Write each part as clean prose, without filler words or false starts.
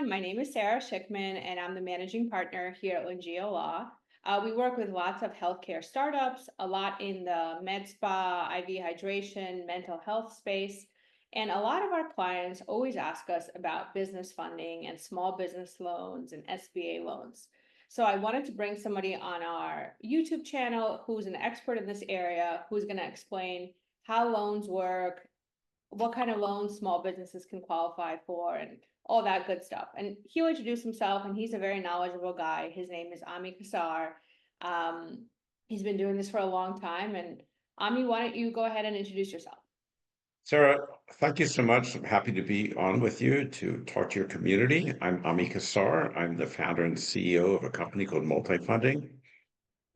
everyone. My name is Sara Shikhman, and I'm the managing partner here at Lengea Law. We work with lots of healthcare startups, a lot in the med spa, IV hydration, mental health space. And a lot of our clients always ask us about business funding and small business loans and SBA loans. So I wanted to bring somebody on our YouTube channel who's an expert in this area, who's going to explain how loans work, what kind of loans small businesses can qualify for, and all that good stuff. And he'll introduce himself, and he's a very knowledgeable guy. His name is Ami Kassar. He's been doing this for a long time. And Ami, why don't you go ahead and introduce yourself? Sarah, thank you so much. I'm happy to be on with you to talk to your community. I'm Ami Kassar. I'm the founder and CEO of a company called Multifunding.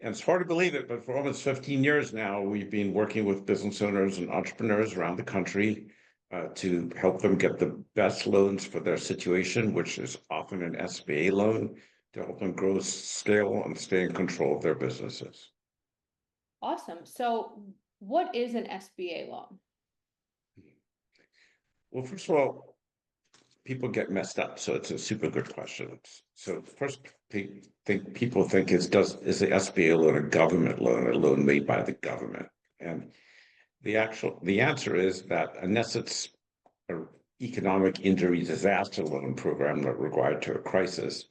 And it's hard to believe it, but for almost 15 years now, we've been working with business owners and entrepreneurs around the country to help them get the best loans for their situation, which is often an SBA loan, to help them grow, scale, and stay in control of their businesses. Awesome. So what is an SBA loan? Well, first of all, people get messed up, so it's a super good question. So first, people think is the SBA loan a government loan, a loan made by the government? And the answer is that unless it's an economic injury disaster loan program that required to a crisis,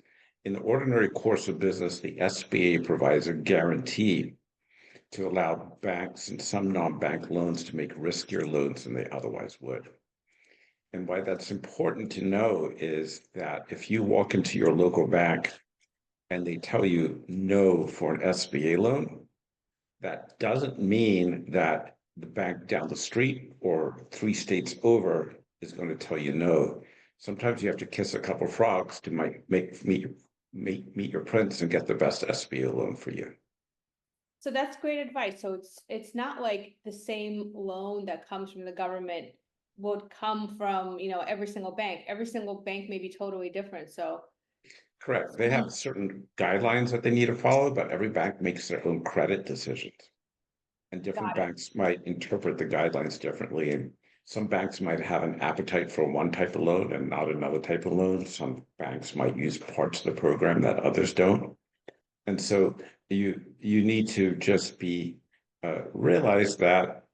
in the ordinary course of business, the SBA provides a guarantee to allow banks and some non-bank loans to make riskier loans than they otherwise would. And why that's important to know is that if you walk into your local bank and they tell you no for an SBA loan, that doesn't mean that the bank down the street or 3 states over is going to tell you no. Sometimes you have to kiss a couple of frogs to meet your prince and get the best SBA loan for you. So that's great advice. So it's not like the same loan that comes from the government would come from, every single bank. Every single bank may be totally different. So correct. They have certain guidelines that they need to follow, but every bank makes their own credit decisions. And different banks might interpret the guidelines differently. And some banks might have an appetite for one type of loan and not another type of loan. Some banks might use parts of the program that others don't. And so you need to just realize that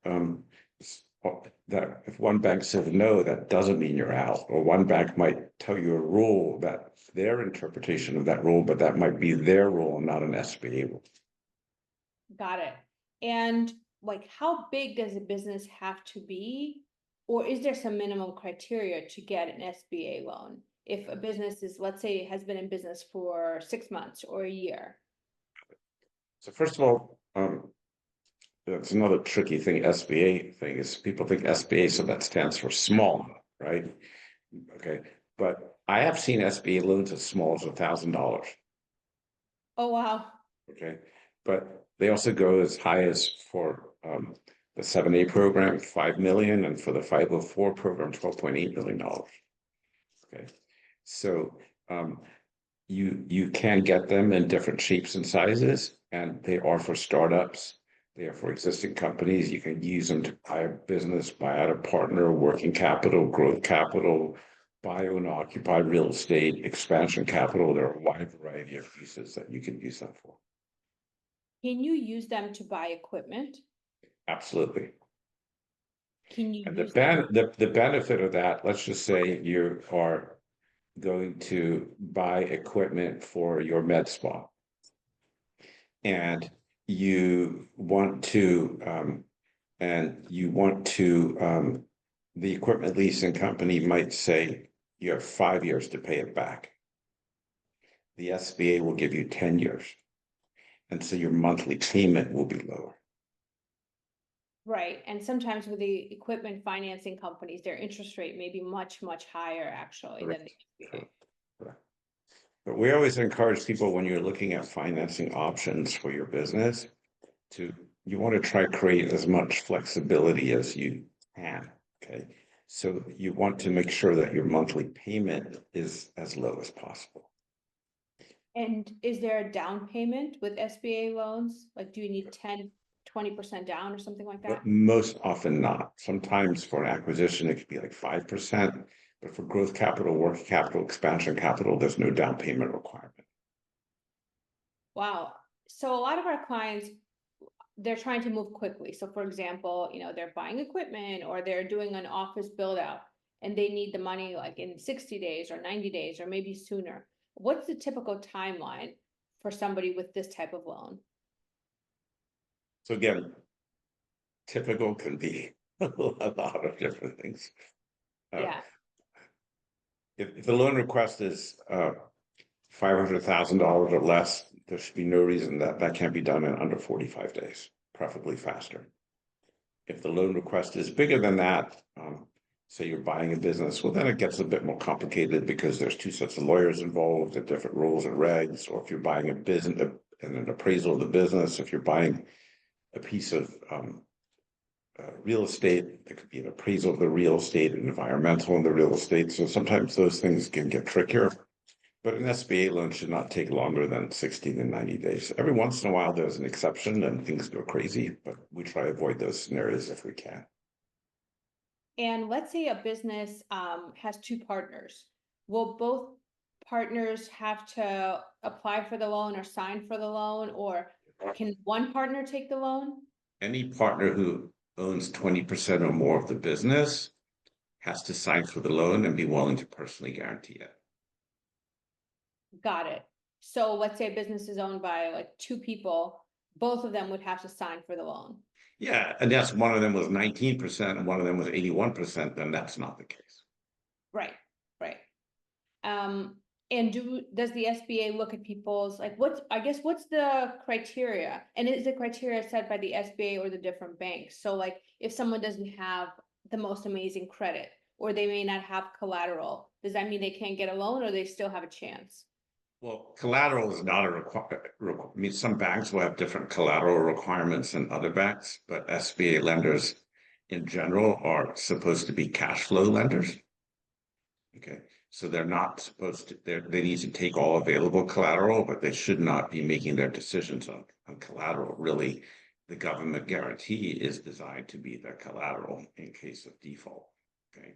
that if one bank says no, that doesn't mean you're out. Or one bank might tell you a rule that's their interpretation of that rule, but that might be their rule and not an SBA rule. Got it. And how big does a business have to be? Or is there some minimum criteria to get an SBA loan? If a business is, let's say, has been in business for 6 months or a year. So first of all, that's another tricky thing. SBA thing is people think SBA, so that stands for small, right? Okay, but I have seen SBA loans as small as $1,000. Oh wow! Okay, but they also go as high as for the 7A program, $5 million, and for the 504 program, $12.8 million. Okay, so you can get them in different shapes and sizes, and they are for startups. They are for existing companies. You can use them to buy a business, buy out a partner, working capital, growth capital, buy own occupy real estate, expansion capital. There are a wide variety of uses that you can use them for. Can you use them to buy equipment? Absolutely. Can you and use the benefit of that, let's just say you are going to buy equipment for your med spa. And you want to, the equipment leasing company might say you have 5 years to pay it back. The SBA will give you 10 years. And so your monthly payment will be lower. Right. And sometimes with the equipment financing companies, their interest rate may be much, much higher actually than the SBA. Correct. But we always encourage people when you're looking at financing options for your business you want to try to create as much flexibility as you can. Okay. So you want to make sure that your monthly payment is as low as possible. And is there a down payment with SBA loans? Do you need 10-20% down or something like that? But most often not. Sometimes for an acquisition, it could be like 5%, But for growth capital, working capital, expansion capital, there's no down payment requirement. Wow. So a lot of our clients, they're trying to move quickly. So for example, they're buying equipment or they're doing an office build out and they need the money like in 60 days or 90 days or maybe sooner. What's the typical timeline for somebody with this type of loan? So again, typical can be a lot of different things. Yeah. If the loan request is $500,000 or less, there should be no reason that can't be done in under 45 days, preferably faster. If the loan request is bigger than that, say you're buying a business, well, then it gets a bit more complicated because there's two sets of lawyers involved and different rules and regs. Or if you're buying a business and an appraisal of the business, if you're buying a piece of real estate, there could be an appraisal of the real estate and environmental in the real estate. So sometimes those things can get trickier. But an SBA loan should not take longer than 60 to 90 days. Every once in a while, there's an exception and things go crazy, but we try to avoid those scenarios if we can. And let's say a business has two partners. Will both partners have to apply for the loan or sign for the loan, or can one partner take the loan? Any partner who owns 20% or more of the business has to sign for the loan and be willing to personally guarantee it. Got it. So let's say a business is owned by like two people, both of them would have to sign for the loan. Yeah, and that's one of them was 19% and one of them was 81%, then that's not the case. Right, right. And does the SBA look at people's, like, what's the criteria? And is the criteria set by the SBA or the different banks? So like, if someone doesn't have the most amazing credit, or they may not have collateral, does that mean they can't get a loan or they still have a chance? Well, collateral is not a requirement. I mean, some banks will have different collateral requirements than other banks, but SBA lenders in general are supposed to be cash flow lenders. Okay, so they're not supposed to, they need to take all available collateral, but they should not be making their decisions on collateral. Really, the government guarantee is designed to be their collateral in case of default. Okay,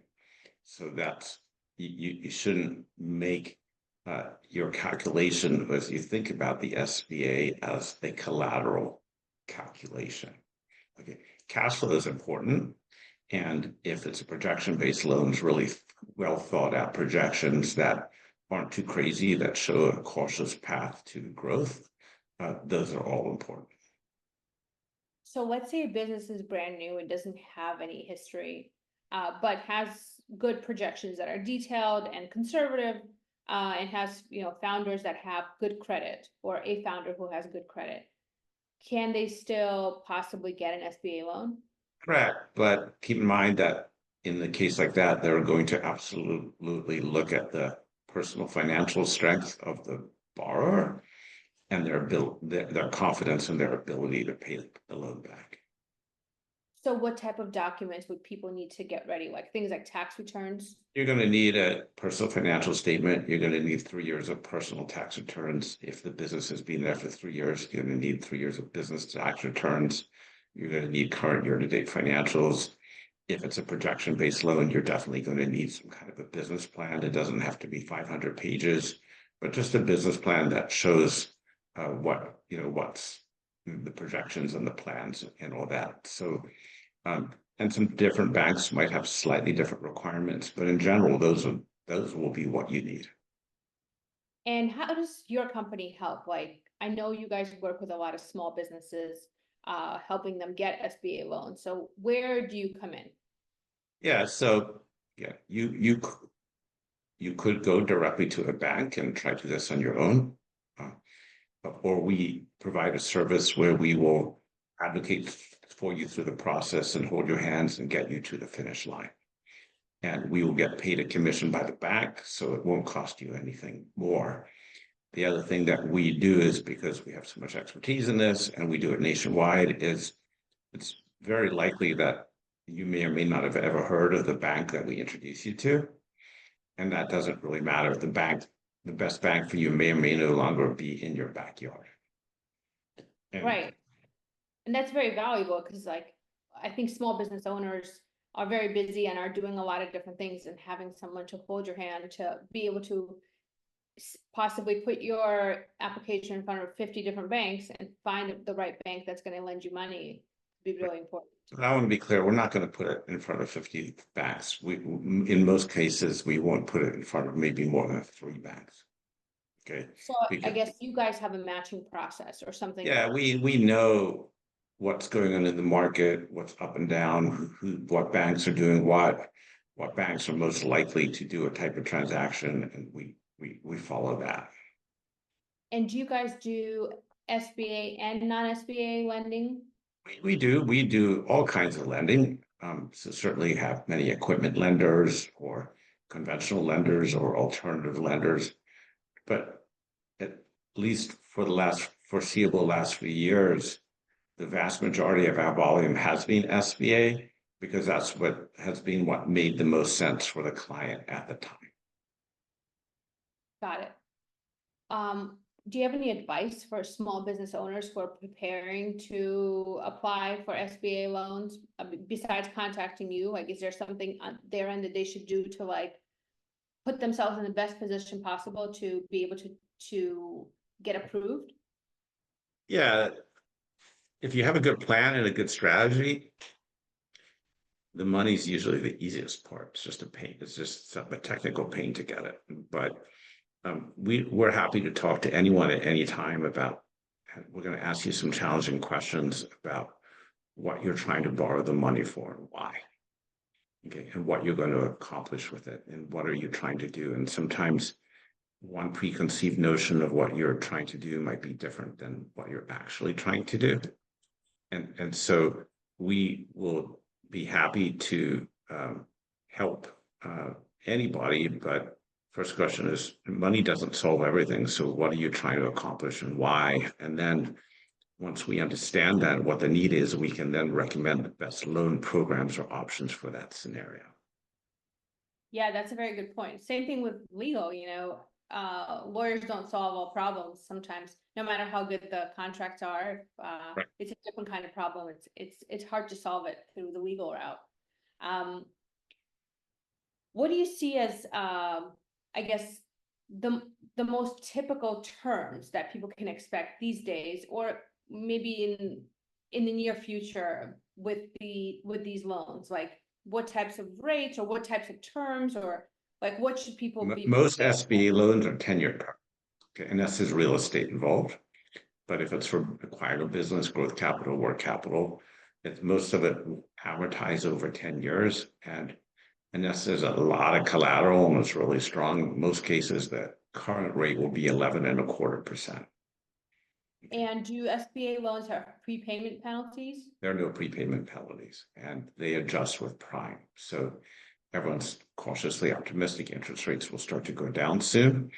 so that's, you shouldn't make your calculation as you think about the SBA as a collateral calculation. Okay, cash flow is important. And if it's a projection-based loan, it's really well thought out projections that aren't too crazy, that show a cautious path to growth. Those are all important. So let's say a business is brand new and doesn't have any history, but has good projections that are detailed and conservative, and has founders that have good credit, or a founder who has good credit. Can they still possibly get an SBA loan? Correct, but keep in mind that in the case like that, they're going to absolutely look at the personal financial strength of the borrower and their confidence in their ability to pay the loan back. So what type of documents would people need to get ready? Like things like tax returns? You're going to need a personal financial statement. You're going to need 3 years of personal tax returns. If the business has been there for 3 years, you're going to need 3 years of business tax returns. You're going to need current year-to-date financials. If it's a projection-based loan, you're definitely going to need some kind of a business plan. It doesn't have to be 500 pages, but just a business plan that shows what's the projections and the plans and all that. So, and some different banks might have slightly different requirements, but in general, those will be what you need. And how does your company help? Like, I know you guys work with a lot of small businesses, helping them get SBA loans. So where do you come in? Yeah, so yeah, you could go directly to a bank and try to do this on your own, or we provide a service where we will advocate for you through the process and hold your hands and get you to the finish line. And we will get paid a commission by the bank, so it won't cost you anything more. The other thing that we do is, because we have so much expertise in this and we do it nationwide, is it's very likely that you may or may not have ever heard of the bank that we introduce you to. And that doesn't really matter. The best bank for you may or may no longer be in your backyard. And Right. And that's very valuable because, like, I think small business owners are very busy and are doing a lot of different things, and having someone to hold your hand to be able to possibly put your application in front of 50 different banks and find the right bank that's going to lend you money be really important. But I want to be clear, we're not going to put it in front of 50 banks. In most cases, we won't put it in front of maybe more than 3 banks. Okay. So I guess you guys have a matching process or something. Yeah, we know what's going on in the market, what's up and down, what banks are doing what banks are most likely to do a type of transaction, and we follow that. And do you guys do SBA and non-SBA lending? We do all kinds of lending. So certainly have many equipment lenders or conventional lenders or alternative lenders, but at least for the last few years, the vast majority of our volume has been SBA because that's what made the most sense for the client at the time. Got it. Do you have any advice for small business owners who are preparing to apply for SBA loans? Besides contacting you, like, is there something on their end that they should do to like put themselves in the best position possible to be able to get approved? Yeah, if you have a good plan and a good strategy, the money's usually the easiest part. It's just a pain. It's just a technical pain to get it. But we're happy to talk to anyone at any time about. We're going to ask you some challenging questions about what you're trying to borrow the money for and why. Okay, and what you're going to accomplish with it, and what are you trying to do? And sometimes one preconceived notion of what you're trying to do might be different than what you're actually trying to do. And so we will be happy to help anybody, but first question is, money doesn't solve everything. So what are you trying to accomplish and why? And then once we understand that, what the need is, we can then recommend the best loan programs or options for that scenario. Yeah, that's a very good point. Same thing with legal, lawyers don't solve all problems sometimes, no matter how good the contracts are. Right. It's a different kind of problem. It's hard to solve it through the legal route. What do you see as, I guess, the most typical terms that people can expect these days, or maybe in the near future with these loans? Like, what types of rates or what types of terms, or like what should people be? Most SBA loans are 10-year term. Okay, and this is real estate involved. But if it's for acquired business, growth capital, work capital, most of it amortize over 10 years. And unless there's a lot of collateral and it's really strong, in most cases, the current rate will be 11.25%. And do SBA loans have prepayment penalties? There are no prepayment penalties, and they adjust with prime. So everyone's cautiously optimistic interest rates will start to go down soon.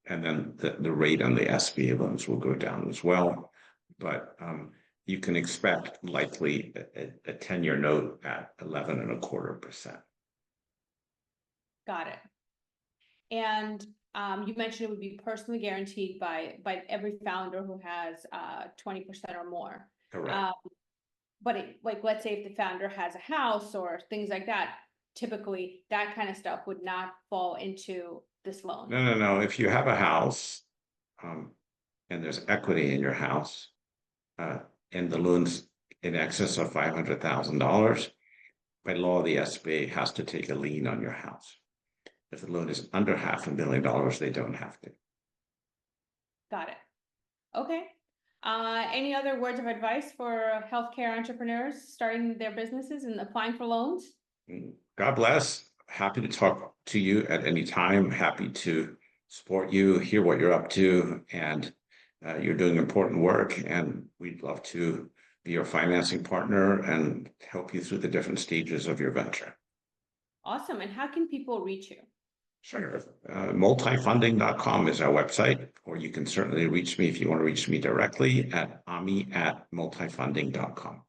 And then the rate on the SBA loans will go down as well. But you can expect likely a 10-year note at 11.25%. Got it. And you mentioned it would be personally guaranteed by every founder who has 20% or more. Correct. But like, let's say if the founder has a house or things like that, typically that kind of stuff would not fall into this loan. No. If you have a house and there's equity in your house and the loan's in excess of $500,000, by law, the SBA has to take a lien on your house. If the loan is under $500,000, they don't have to. Got it. Okay. Any other words of advice for healthcare entrepreneurs starting their businesses and applying for loans? God bless. Happy to talk to you at any time. Happy to support you, hear what you're up to, and you're doing important work. And we'd love to be your financing partner and help you through the different stages of your venture. Awesome. And how can people reach you? Sure. Multifunding.com is our website, or you can certainly reach me if you want to reach me directly at ami@multifunding.com.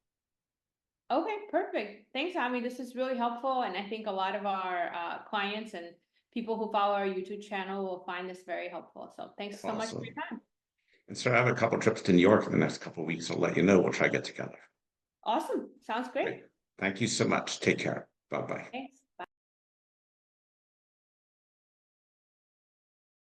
Okay, perfect. Thanks, Ami. This is really helpful. And I think a lot of our clients and people who follow our YouTube channel will find this very helpful. So thanks so much for your time. And so I have a couple trips to New York in the next couple of weeks. I'll let you know. We'll try to get together. Awesome. Sounds great. Thank you so much. Take care. Bye-bye. Thanks.